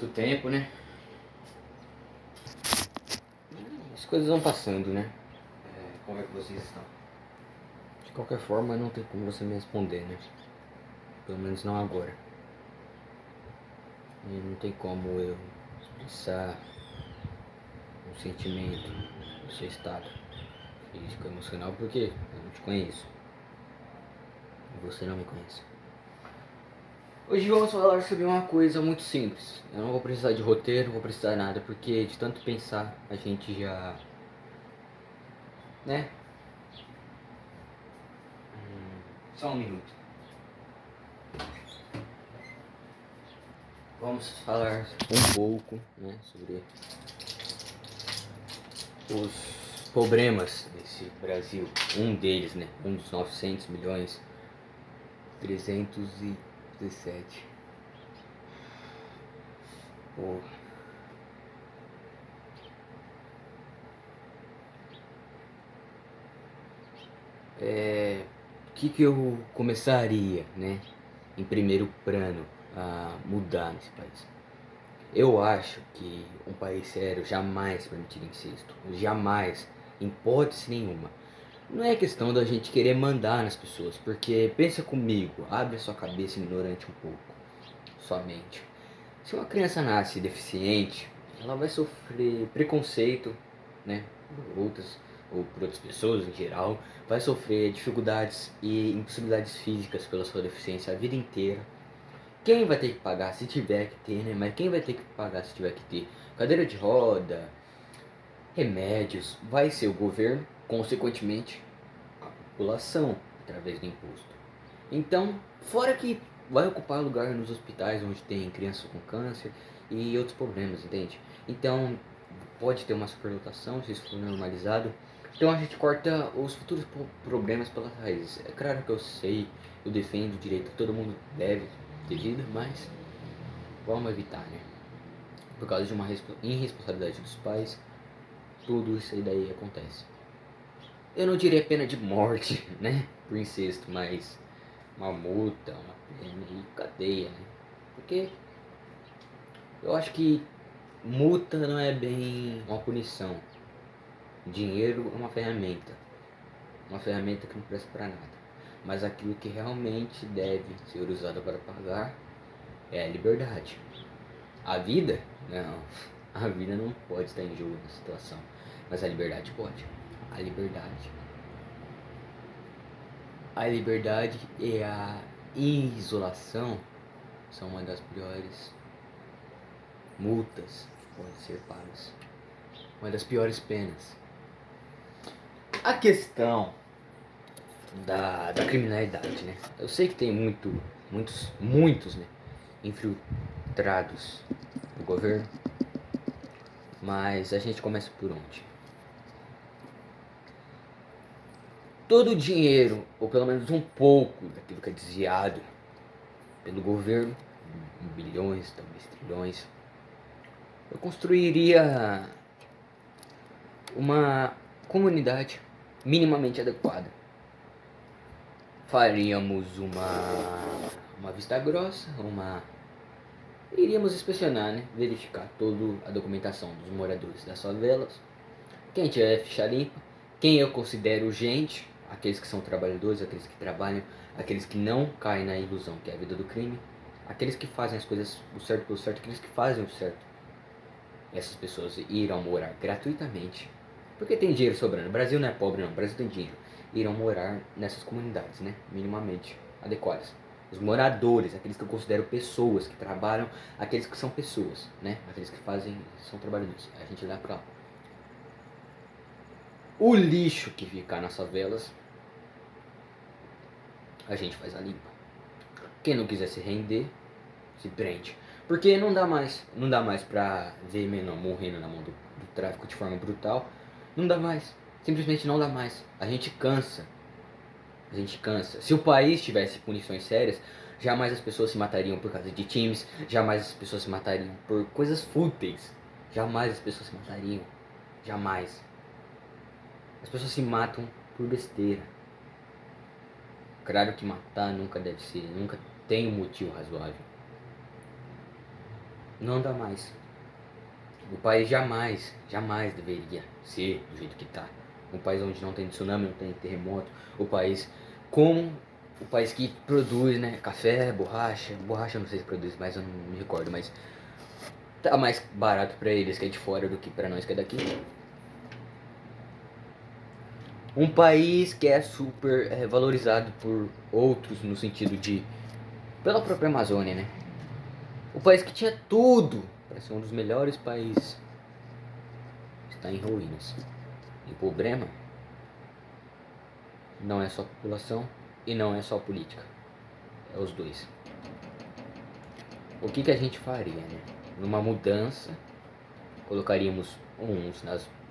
Quanto tempo, né? As coisas vão passando, né? Como é que vocês estão? De qualquer forma, não tem como você me responder, né? Pelo menos não agora. E não tem como eu expressar um sentimento do seu estado físico, emocional, porque eu não te conheço. E você não me conhece. Hoje vamos falar sobre uma coisa muito simples. Eu não vou precisar de roteiro, não vou precisar de nada, porque de tanto pensar a gente já... né? Só um minuto. Vamos falar um pouco, né, sobre os problemas desse Brasil. Um deles, né, um dos 900 milhões, 317. Pô. O que eu começaria, né, em primeiro plano a mudar nesse país? Eu acho que um país sério jamais permitiria incesto. Jamais, em hipótese nenhuma. Não é questão da gente querer mandar nas pessoas, porque pensa comigo, abre a sua cabeça ignorante um pouco, sua mente. Se uma criança nasce deficiente, ela vai sofrer preconceito, né, por outras ou por outras pessoas em geral, vai sofrer dificuldades e impossibilidades físicas pela sua deficiência a vida inteira. Quem vai ter que pagar se tiver que ter, né? Mas quem vai ter que pagar se tiver que ter? Cadeira de roda, remédios, vai ser o governo, consequentemente a população, através do imposto. Então, fora que vai ocupar lugar nos hospitais onde tem crianças com câncer e outros problemas, entende? Então, pode ter uma superlotação se isso for normalizado. Então a gente corta os futuros problemas pelas raízes. É claro que eu sei, eu defendo o direito que todo mundo deve ter vida, mas vamos evitar, né? Por causa de uma irresponsabilidade dos pais, tudo isso aí daí acontece. Eu não diria pena de morte, né? Por incesto, mas uma multa, uma pena e cadeia, né? Porque eu acho que multa não é bem uma punição. Dinheiro é uma ferramenta que não presta para nada. Mas aquilo que realmente deve ser usado para pagar é a liberdade. A vida? Não. A vida não pode estar em jogo nessa situação. Mas a liberdade pode. A liberdade. A liberdade e a isolação são uma das piores multas que podem ser pagas. Uma das piores penas. A questão da criminalidade, né? Eu sei que tem muitos, né, infiltrados no governo, mas a gente começa por onde? Todo o dinheiro, ou pelo menos um pouco daquilo que é desviado pelo governo, bilhões, talvez trilhões, eu construiria uma comunidade minimamente adequada. Faríamos uma vista grossa, iríamos inspecionar, né? Verificar toda a documentação dos moradores das favelas. Quem tiver ficha limpa, quem eu considero gente, aqueles que são trabalhadores, aqueles que trabalham, aqueles que não caem na ilusão que é a vida do crime, aqueles que fazem as coisas o certo pelo certo, aqueles que fazem o certo. Essas pessoas irão morar gratuitamente, porque tem dinheiro sobrando. O Brasil não é pobre não, o Brasil tem dinheiro. Irão morar nessas comunidades, né? Minimamente adequadas. Os moradores, aqueles que eu considero pessoas que trabalham, aqueles que são pessoas, né? Aqueles que fazem, são trabalhadores. A gente dá pra lá. O lixo que ficar nas favelas, a gente faz a limpa. Quem não quiser se render, se prende. Porque não dá mais pra ver menor morrendo na mão do tráfico de forma brutal. Não dá mais, simplesmente não dá mais. A gente cansa. Se o país tivesse punições sérias, jamais as pessoas se matariam por causa de times, jamais as pessoas se matariam por coisas fúteis. Jamais as pessoas se matariam. Jamais. As pessoas se matam por besteira. Claro que matar nunca tem um motivo razoável. Não dá mais. O país jamais, jamais deveria ser do jeito que está. Um país onde não tem tsunami, não tem terremoto. O país como o país que produz, né, café, borracha. Borracha eu não sei se produz, mas eu não me recordo. Mas tá mais barato para eles que é de fora do que para nós que é daqui. Um país que é super valorizado por outros no sentido de pela própria Amazônia, né? O país que tinha tudo para ser um dos melhores países está em ruínas. E o problema não é só população e não é só política. É os dois. O que a gente faria, né? Numa mudança, colocaríamos uns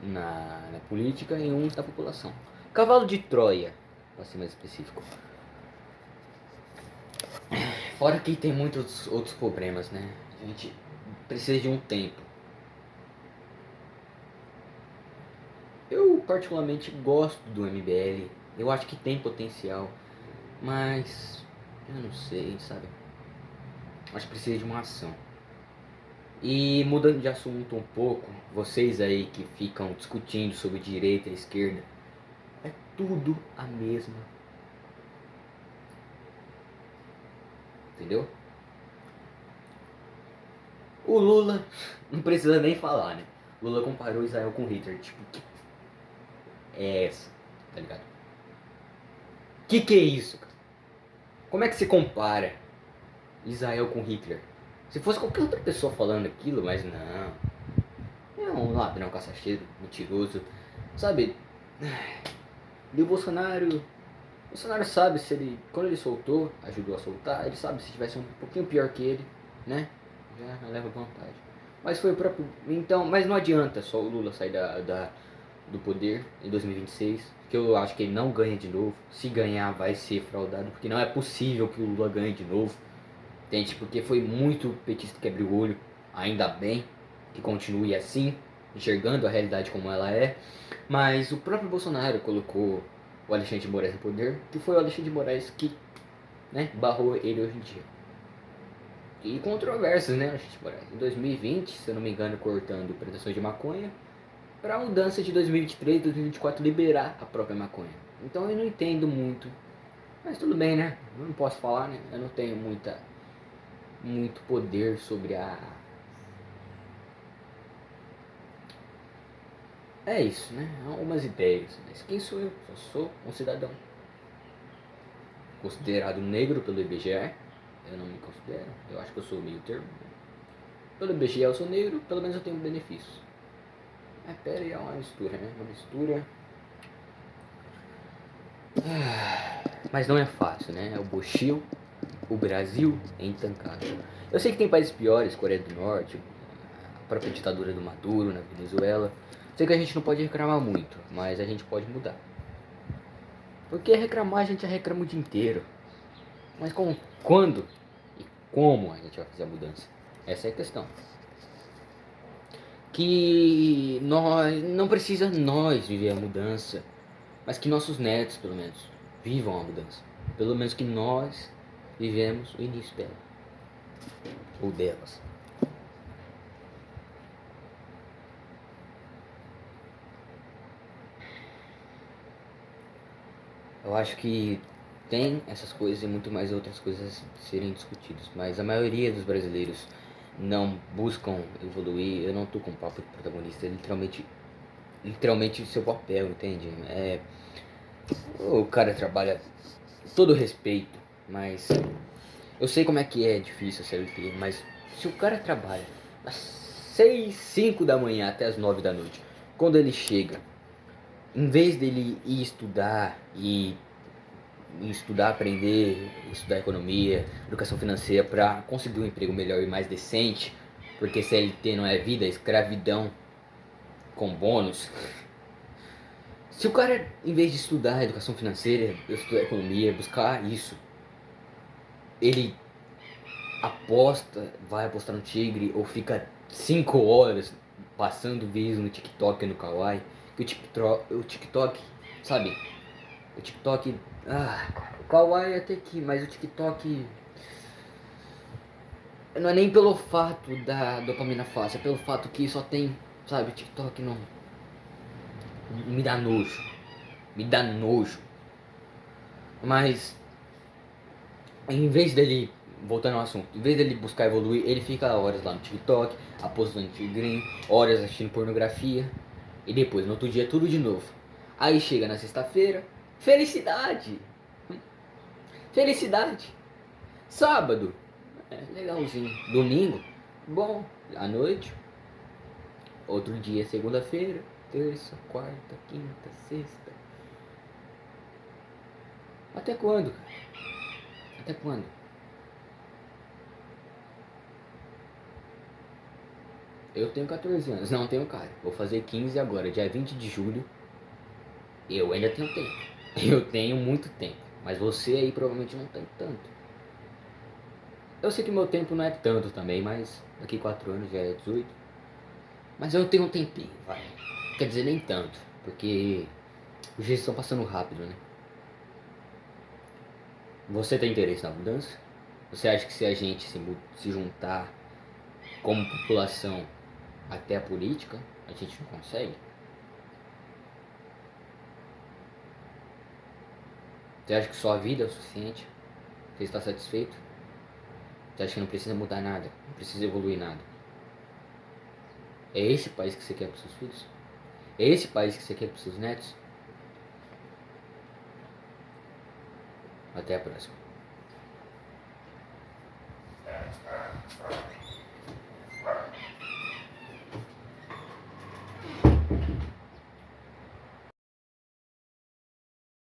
na política e uns na população. Cavalo de Troia, para ser mais específico. Fora que tem muitos outros problemas, né? A gente precisa de um tempo. Eu particularmente gosto do MBL. Eu acho que tem potencial. Mas eu não sei, sabe? Acho que precisa de uma ação. E mudando de assunto um pouco, vocês aí que ficam discutindo sobre direita e esquerda, é tudo a mesma. Entendeu? O Lula, não precisa nem falar, né? Lula comparou Israel com Hitler. Tipo, que é essa? Tá ligado? Que é isso, cara? Como é que se compara Israel com Hitler? Se fosse qualquer outra pessoa falando aquilo, mas não. É um ladrão, caçacheiro, mentiroso. Sabe? E o Bolsonaro sabe se ele. Quando ele soltou, ajudou a soltar, ele sabe se tivesse um pouquinho pior que ele, né? Já leva vantagem. Mas foi o próprio. Então, mas não adianta só o Lula sair do poder em 2026, que eu acho que ele não ganha de novo. Se ganhar, vai ser fraudado, porque não é possível que o Lula ganhe de novo. Entende? Porque foi muito petista quebra o olho, ainda bem que continue assim, enxergando a realidade como ela é. Mas o próprio Bolsonaro colocou o Alexandre de Moraes no poder, que foi o Alexandre de Moraes que, né, barrou ele hoje em dia. E controvérsias, né, Alexandre de Moraes. Em 2020, se eu não me engano, cortando plantações de maconha, para a mudança de 2023, 2024 liberar a própria maconha. Então eu não entendo muito, mas tudo bem, né? Eu não posso falar, né? Eu não tenho muito poder sobre a. É isso, né? Algumas ideias. Mas quem sou eu? Só sou um cidadão considerado negro pelo IBGE. Eu não me considero. Eu acho que eu sou meio termo. Pelo IBGE eu sou negro, pelo menos eu tenho benefícios. Mas pera aí, é uma mistura, né? Uma mistura. Mas não é fácil, né? É o Bochil, o Brasil é intancável. Eu sei que tem países piores, Coreia do Norte, a própria ditadura do Maduro na Venezuela. Sei que a gente não pode reclamar muito, mas a gente pode mudar. Porque reclamar a gente já reclama o dia inteiro. Mas quando e como a gente vai fazer a mudança? Essa é a questão. Que nós não precisa nós viver a mudança, mas que nossos netos, pelo menos, vivam a mudança. Pelo menos que nós vivemos o início dela. Ou delas. Eu acho que tem essas coisas e muito mais outras coisas a serem discutidas, mas a maioria dos brasileiros não buscam evoluir. Eu não tô com papo de protagonista, é literalmente seu papel, entende? O cara trabalha todo respeito, mas eu sei como é que é difícil a CLT, mas se o cara trabalha às 6, 5 da manhã até as 9 da noite, quando ele chega, em vez dele ir estudar e estudar, aprender, estudar economia, educação financeira para conseguir um emprego melhor e mais decente, porque CLT não é vida, é escravidão com bônus. Se o cara, em vez de estudar educação financeira, estudar economia, buscar isso, ele vai apostar no Tigre ou fica 5 horas passando vídeos no TikTok e no Kawaii, que o TikTok, sabe? O TikTok, o Kawaii até que, mas o TikTok Não é nem pelo fato da dopamina fácil, é pelo fato que só tem, sabe, TikTok não. Me dá nojo. Me dá nojo. Mas, em vez dele, voltando ao assunto, em vez dele buscar evoluir, ele fica horas lá no TikTok, apostando tigrinho, horas assistindo pornografia. E depois, no outro dia, tudo de novo. Aí chega na sexta-feira, felicidade! Felicidade! Sábado, legalzinho. Domingo, bom, à noite. Outro dia, segunda-feira, terça, quarta, quinta, sexta. Até quando, cara? Até quando? Eu tenho 14 anos, não tenho cara. Vou fazer 15 agora, dia 20 de julho. Eu ainda tenho tempo. Eu tenho muito tempo. Mas você aí provavelmente não tem tanto. Eu sei que meu tempo não é tanto também, mas daqui 4 anos já é 18. Mas eu tenho um tempinho, vai. Quer dizer, nem tanto. Porque os dias estão passando rápido, né? Você tem interesse na mudança? Você acha que se a gente se juntar como população até a política, a gente não consegue? Você acha que só a vida é o suficiente? Você está satisfeito? Você acha que não precisa mudar nada? Não precisa evoluir nada? É esse país que você quer para os seus filhos? É esse país que você quer para os seus netos? Até a próxima.